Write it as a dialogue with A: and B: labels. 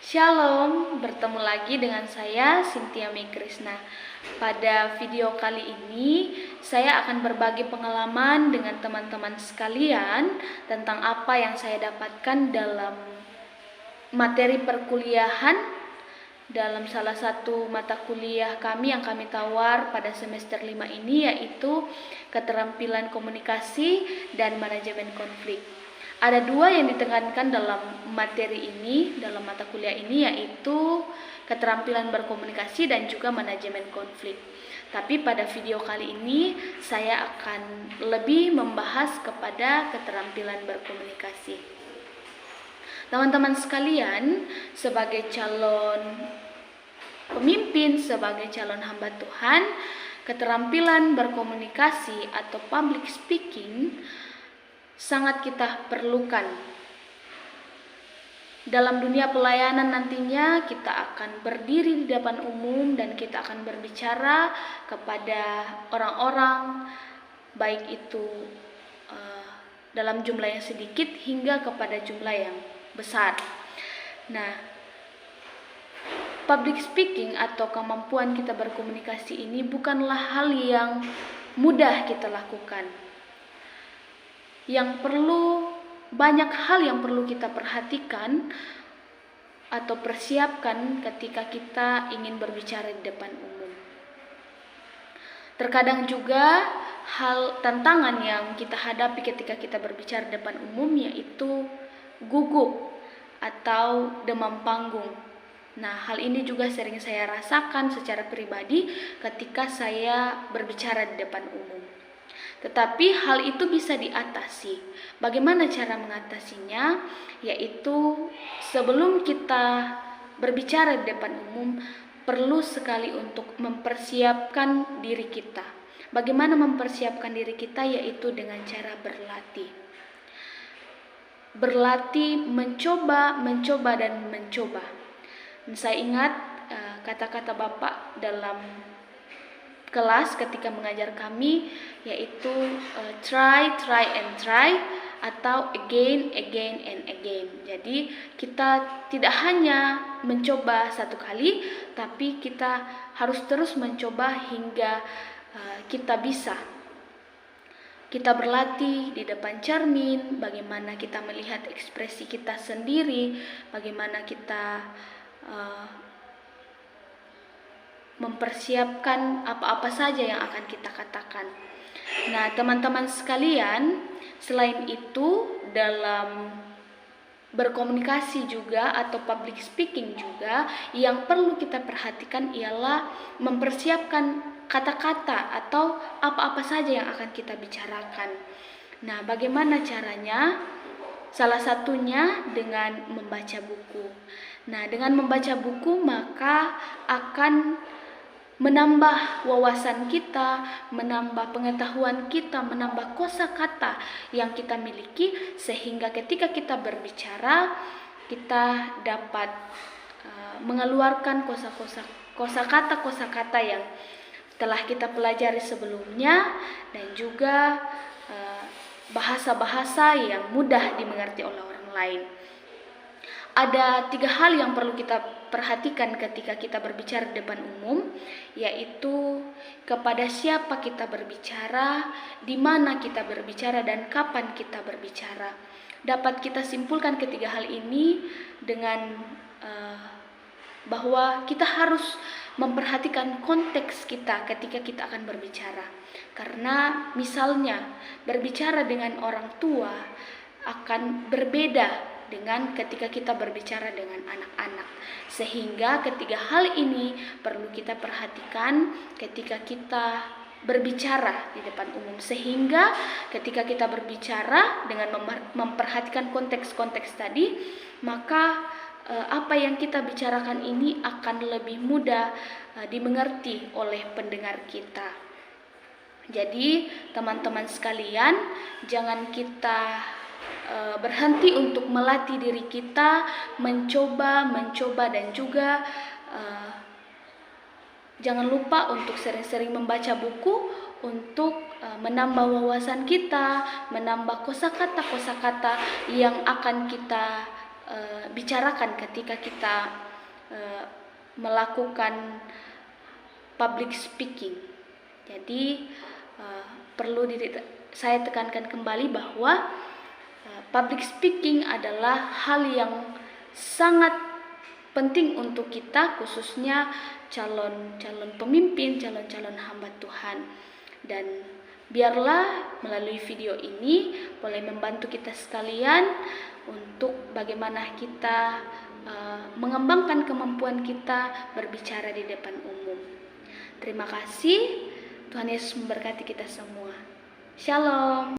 A: Shalom, bertemu lagi dengan saya Cynthia Mei Krishna. Pada video kali ini, saya akan berbagi pengalaman dengan teman-teman sekalian tentang apa yang saya dapatkan dalam materi perkuliahan dalam salah satu mata kuliah kami yang kami tawar pada semester 5 ini, yaitu keterampilan komunikasi dan manajemen konflik. Ada dua yang ditekankan dalam materi ini, dalam mata kuliah ini, yaitu keterampilan berkomunikasi dan juga manajemen konflik. Tapi pada video kali ini saya akan lebih membahas kepada keterampilan berkomunikasi. Teman-teman sekalian, sebagai calon pemimpin, sebagai calon hamba Tuhan, keterampilan berkomunikasi atau public speaking sangat kita perlukan. Dalam dunia pelayanan nantinya kita akan berdiri di depan umum dan kita akan berbicara kepada orang-orang, baik itu dalam jumlah yang sedikit hingga kepada jumlah yang besar. Nah, public speaking atau kemampuan kita berkomunikasi ini bukanlah hal yang mudah kita lakukan. Banyak hal yang perlu kita perhatikan atau persiapkan ketika kita ingin berbicara di depan umum. Terkadang juga hal tantangan yang kita hadapi ketika kita berbicara di depan umum yaitu gugup atau demam panggung. Nah, hal ini juga sering saya rasakan secara pribadi ketika saya berbicara di depan umum. Tetapi hal itu bisa diatasi. Bagaimana cara mengatasinya? Yaitu sebelum kita berbicara di depan umum, perlu sekali untuk mempersiapkan diri kita. Bagaimana mempersiapkan diri kita? Yaitu dengan cara berlatih. Berlatih, mencoba, dan mencoba. Saya ingat kata-kata Bapak dalam kelas ketika mengajar kami, yaitu try and try atau again and again. Jadi kita tidak hanya mencoba satu kali, tapi kita harus terus mencoba hingga kita bisa. Kita berlatih di depan cermin, bagaimana kita melihat ekspresi kita sendiri, bagaimana kita mempersiapkan apa-apa saja yang akan kita katakan. Nah, teman-teman sekalian, selain itu dalam berkomunikasi juga atau public speaking juga yang perlu kita perhatikan ialah mempersiapkan kata-kata atau apa-apa saja yang akan kita bicarakan. Nah, bagaimana caranya? Salah satunya dengan membaca buku. Nah, dengan membaca buku maka akan menambah wawasan kita, menambah pengetahuan kita, menambah kosakata yang kita miliki, sehingga ketika kita berbicara kita dapat mengeluarkan kosakata yang telah kita pelajari sebelumnya, dan juga bahasa-bahasa yang mudah dimengerti oleh orang lain. Ada 3 hal yang perlu kita perhatikan ketika kita berbicara di depan umum, yaitu kepada siapa kita berbicara, di mana kita berbicara, dan kapan kita berbicara. Dapat kita simpulkan ketiga hal ini dengan bahwa kita harus memperhatikan konteks kita ketika kita akan berbicara. Karena misalnya berbicara dengan orang tua akan berbeda dengan ketika kita berbicara dengan anak-anak. Sehingga ketiga hal ini perlu kita perhatikan ketika kita berbicara di depan umum, sehingga ketika kita berbicara dengan memperhatikan konteks-konteks tadi, maka apa yang kita bicarakan ini akan lebih mudah dimengerti oleh pendengar kita. Jadi teman-teman sekalian, jangan kita berhenti untuk melatih diri kita, mencoba, dan juga jangan lupa untuk sering-sering membaca buku untuk menambah wawasan kita, menambah kosakata yang akan kita bicarakan ketika kita melakukan public speaking. Jadi perlu saya tekankan kembali bahwa public speaking adalah hal yang sangat penting untuk kita, khususnya calon-calon pemimpin, calon-calon hamba Tuhan. Dan biarlah melalui video ini boleh membantu kita sekalian untuk bagaimana kita mengembangkan kemampuan kita berbicara di depan umum. Terima kasih. Tuhan Yesus memberkati kita semua. Shalom.